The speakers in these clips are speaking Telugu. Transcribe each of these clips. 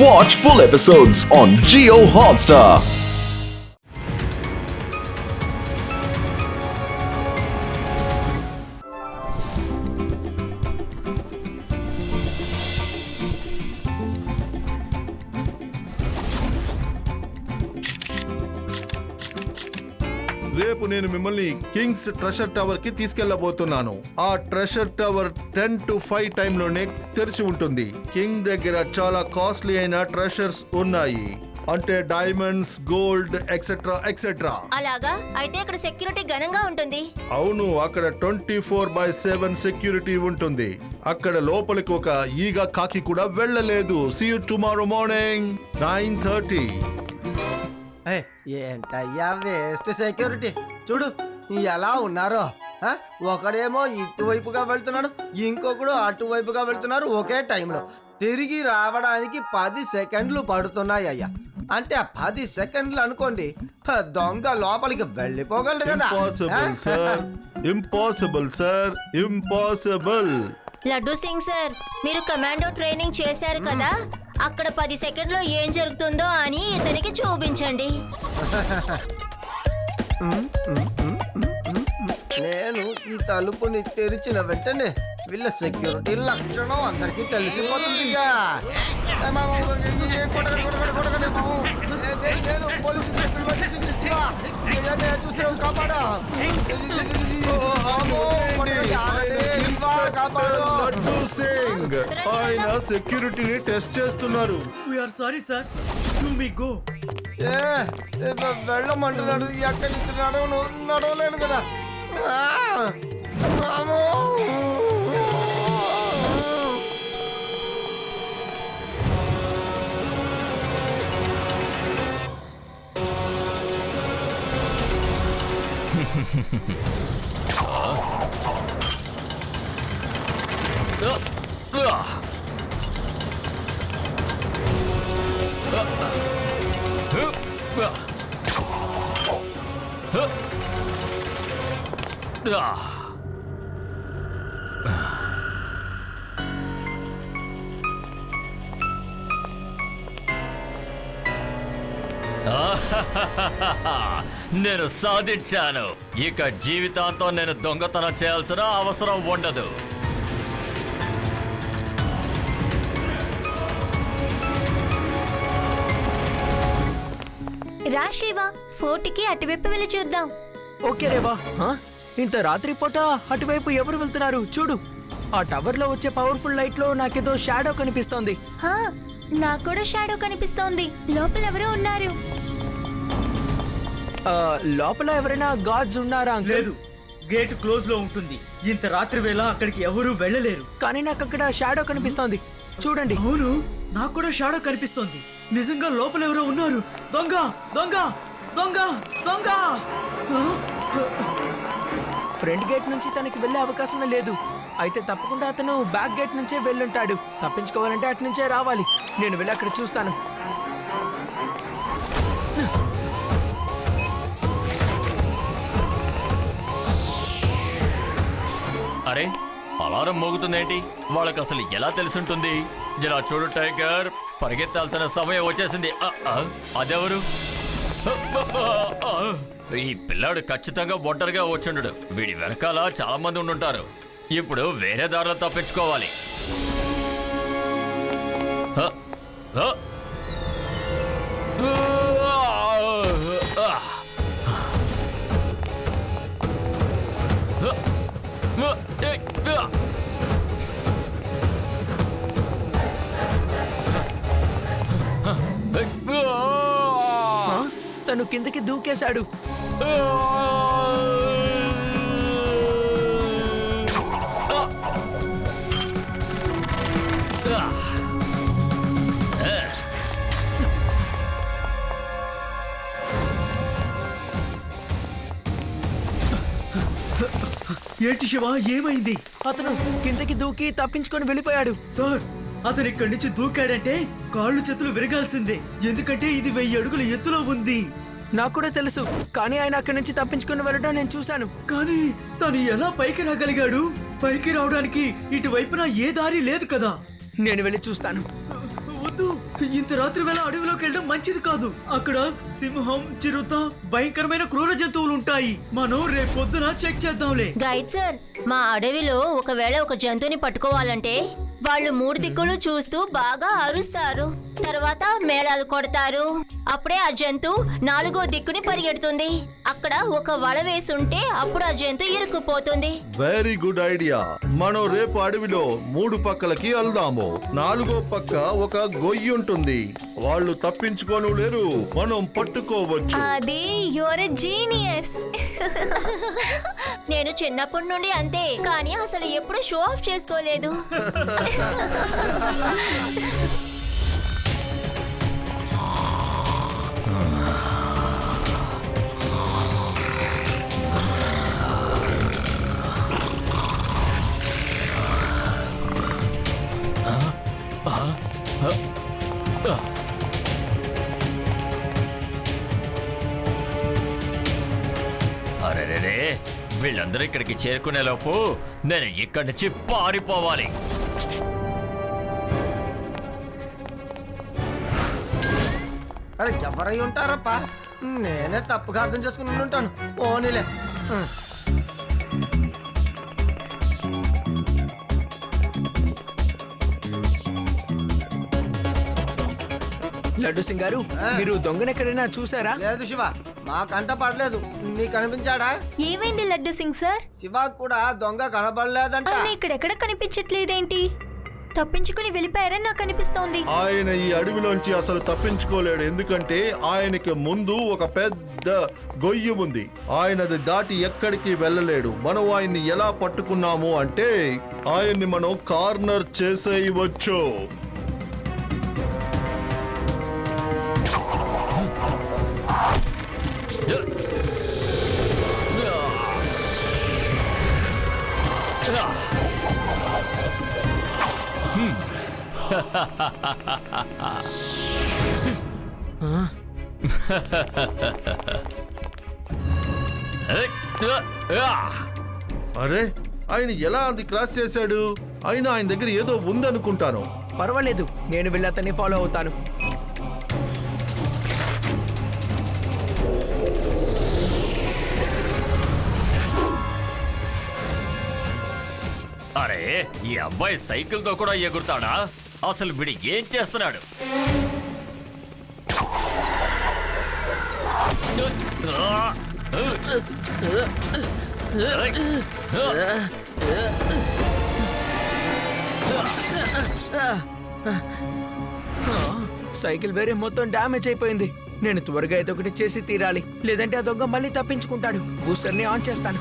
Watch full episodes on Jio Hotstar. రేపు నేను మిమ్మల్ని కింగ్స్ ట్రెషర్ టవర్ కి తీసుకెళ్లబోతున్నాను. ఆ ట్రెషర్ టవర్ 10 to 5 టైంలోనే తెరిచి ఉంటుంది. కింగ్ దగ్గర చాలా కాస్ట్లీ అయిన ట్రెషర్స్ ఉన్నాయి, అంటే డైమండ్స్, గోల్డ్ ఎక్సెట్రా ఎక్సెట్రా. అలాగా అయితే అక్కడ సెక్యూరిటీ ఘనంగా ఉంటుంది. అవును, అక్కడ 24/7 సెక్యూరిటీ ఉంటుంది. అక్కడ లోపలికి ఒక ఈగ కాకి కూడా వెళ్ళలేదు. See you tomorrow morning 9:30. ఏంటయ్యా వేస్ట్ సెక్యూరిటీ, చూడు ఎలా ఉన్నారో. ఒకడేమో ఇటువైపుగా వెళ్తున్నాడు, ఇంకొకడు అటువైపుగా వెళ్తున్నారు. ఒకే టైంలో తిరిగి రావడానికి 10 సెకండ్లు పడుతున్నాయి అయ్యా. అంటే 10 సెకండ్లు అనుకోండి, దొంగ లోపలికి వెళ్ళిపోగలడు కదా. Impossible sir, impossible sir, impossible. Laddu Singh sir, మీరు కమాండో ట్రైనింగ్ చేశారు కదా, అక్కడ 10 సెకండ్లో ఏం జరుగుతుందో అని ఇతనికి చూపించండి. నేను ఈ తలుపుని తెరిచిన వెంటనే వీళ్ళ సెక్యూరిటీ లక్షణం అందరికీ తెలిసిపోతుంది. లడ్డూ సింగ్ ఆయన సెక్యూరిటీని టెస్ట్ చేస్తున్నారు. వెళ్ళమంటున్నాడు, ఎక్కడి నుంచి నడవలేను కదా. నేను సాధించాను. ఇక జీవితాంతం నేను దొంగతనం చేయాల్సిన అవసరం ఉండదు. రా శివ, ఫోర్ట్కి అటువైపు వెళ్ళి చూద్దాం. ఓకే రేవా, ఇంత రాత్రి పూట అటువైపు ఎవరు వెళ్తున్నారు చూడు. ఆ టవర్ లో వచ్చే పవర్ఫుల్ లైట్ లో నాకేదో షాడో కనిపిస్తోంది. నాకు కూడా షాడో కనిపిస్తోంది. లోపల ఎవరో ఉన్నారు. లోపల ఎవరైనా గార్డ్స్ ఉన్నారా? లేదు, గేట్ క్లోజ్ లో ఉంటుంది. ఇంత రాత్రి వేళ అక్కడికి ఎవరూ వెళ్ళలేరు. కానీ నాకు అక్కడ షాడో కనిపిస్తోంది, చూడండి. అవును, నాకు కూడా షాడో కనిపిస్తోంది. నిజంగా లోపల ఎవరో ఉన్నారు. దొంగ దొంగ దొంగ దొంగ. ఫ్రంట్ గేట్ నుంచి తనకి వెళ్ళే అవకాశమే లేదు. అయితే తప్పకుండా అతను బ్యాక్ గేట్ నుంచే వెళ్ళుంటాడు. తప్పించుకోవాలంటే అటు నుంచే రావాలి. నేను వెళ్ళి అక్కడ చూస్తాను. అరే, అలారం మోగుతుందేంటి? వాళ్ళకి అసలు ఎలా తెలుసుంటుంది? ఇలా చూడు టైగర్, పరిగెత్తాల్సిన సమయం వచ్చేసింది. అదెవరు? ఈ పిల్లాడు ఖచ్చితంగా ఒంటరిగా వచ్చుండడు. వీడి వెనకాల చాలా మంది ఉండుంటారు. ఇప్పుడు వేరే దారిలో తప్పించుకోవాలి. తను కిందకి దూకేశాడు. ఏంటి శివ, ఏమైంది? అతను కిందకి దూకి తప్పించుకొని వెళ్ళిపోయాడు. సార్, అతను ఇక్కడి నుంచి దూకాడంటే కాళ్ళు చేతులు విరగాల్సిందే. ఎందుకంటే ఇది 1000 అడుగుల ఎత్తులో ఉంది. నాకు కూడా తెలుసు, కానీ ఆయన అక్కడి నుంచి తప్పించుకొని వెళ్ళడం నేను చూశాను. కానీ తను ఎలా పైకి రాగలిగాడు? పైకి రావడానికి ఇటువైపున ఏ దారి లేదు కదా. నేను వెళ్ళి చూస్తాను. వద్దు, ఇంత రాత్రి వేళ అడవిలోకి వెళ్ళడం మంచిది కాదు. అక్కడ సింహం, చిరుత, భయంకరమైన క్రూర జంతువులు ఉంటాయి. మనం రేపు పొద్దున చెక్ చేద్దాంలే. గైడ్ సార్, మా అడవిలో ఒకవేళ ఒక జంతువుని పట్టుకోవాలంటే వాళ్ళు 3 దిక్కులు చూస్తూ బాగా అరుస్తారు, తర్వాత మేళాలు కొడతారు. అప్పుడే ఆ జంతువు 4వ దిక్కుని పరిగెడుతుంది. అక్కడ ఒక వల వేసుంటే అప్పుడు ఆ జంతువు ఇరుక్కుపోతుంది. Very good idea. మనం రేపు అడవిలో 3 పక్కలకి వెళ్దాము. 4వ పక్క ఒక గొయ్యి ఉంటుంది. వాళ్ళు తప్పించుకోను లేరు, మనం పట్టుకోవచ్చు. అది యువర్ జీనియస్. నేను చిన్నప్పటి నుండి అంతే, కానీ అసలు ఎప్పుడు షో ఆఫ్ చేసుకోలేదు. అరే, వీళ్ళందరూ ఇక్కడికి చేరుకునే లోపు నేను ఇక్కడి నుంచి పారిపోవాలి. అరే ఎవరై ఉంటారప్పా? నేనే తప్పుగా అర్థం చేసుకుని ఉంటాను. పోనీలే. లడ్డు సింగ్ గారు, మీరు దొంగను ఎక్కడైనా చూసారా? లేదు శివ, మా కంట పడలేదు. నీకు కనిపించాడా? ఏమైంది లడ్డు సింగ్ సార్? శివకు కూడా దొంగ కనబడలేదంట. ఆయన ఇక్కడెక్కడ కనిపించట్లేదేంటి? తప్పించుకుని వెళ్ళిపోయారని నాకు అనిపిస్తోంది. ఆయన ఈ అడవిలోంచి అసలు తప్పించుకోలేడు, ఎందుకంటే ఆయనకి ముందు ఒక పెద్ద గొయ్యి ఉంది. ఆయనది దాటి ఎక్కడికి వెళ్ళలేడు. మనం ఆయన్ని ఎలా పట్టుకున్నాము అంటే ఆయన్ని మనం కార్నర్ చేసేయవచ్చు. అరే, ఆయన ఎలా అది క్రాస్ చేశాడు? అయినా ఆయన దగ్గర ఏదో ఉందనుకుంటాను. పర్వాలేదు, నేను వెళ్ళి అతన్ని ఫాలో అవుతాను. అరే, ఈ అబ్బాయి సైకిల్ తో కూడా ఎగురుతాడా? అసలు వీడు ఏం చేస్తున్నాడు? సైకిల్ వేరే మొత్తం డ్యామేజ్ అయిపోయింది. నేను త్వరగా ఏదో ఒకటి చేసి తీరాలి, లేదంటే ఆ దొంగ మళ్ళీ తప్పించుకుంటాడు. బూస్టర్ ని ఆన్ చేస్తాను.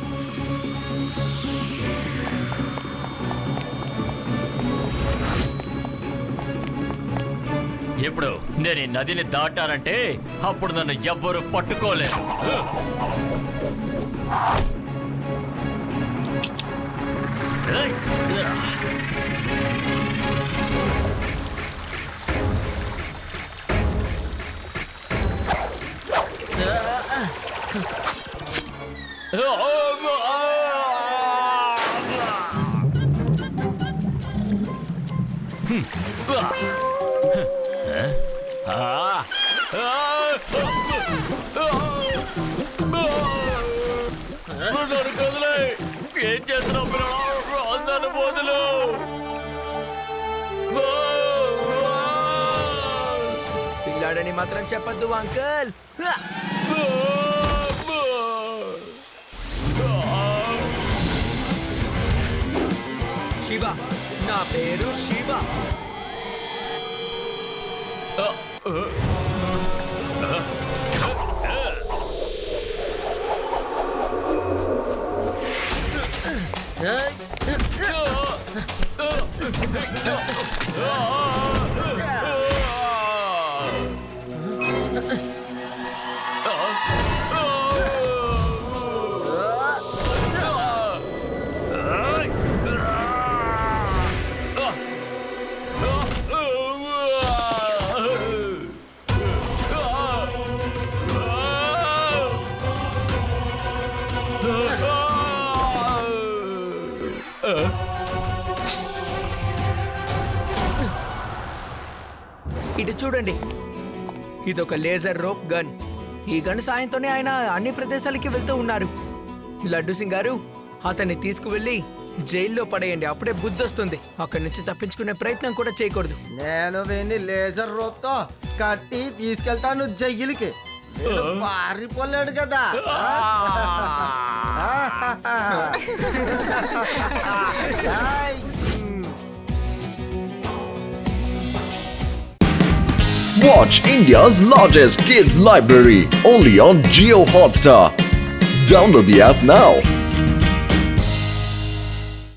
ఇప్పుడు నేను ఈ నదిని దాటానంటే అప్పుడు నన్ను ఎవ్వరూ పట్టుకోలేరు. ఏం చేస్తున్నావు? అందరు బోధలు పిల్లాడని మాత్రం చెప్పద్దు అంకల్. శివ, నా పేరు శివ. ఇటు చూడండి, ఇదొక లేజర్ రోప్ గన్. ఈ గన్ సాయంతోనే ఆయన అన్ని ప్రదేశాలకి వెళ్తూ ఉన్నారు. లడ్డు సింగ్ గారు, అతన్ని తీసుకువెళ్ళి జైల్లో పడేయండి. అప్పుడే బుద్ధి వస్తుంది. అక్కడి నుంచి తప్పించుకునే ప్రయత్నం కూడా చేయకూడదు. నేను వీడిని లేజర్ రోప్ తో కట్టి తీసుకెళ్తాను జైలుకి. వీడు పారిపోలేడు కదా. Watch India's largest kids library only on Jio Hotstar. Download the app now.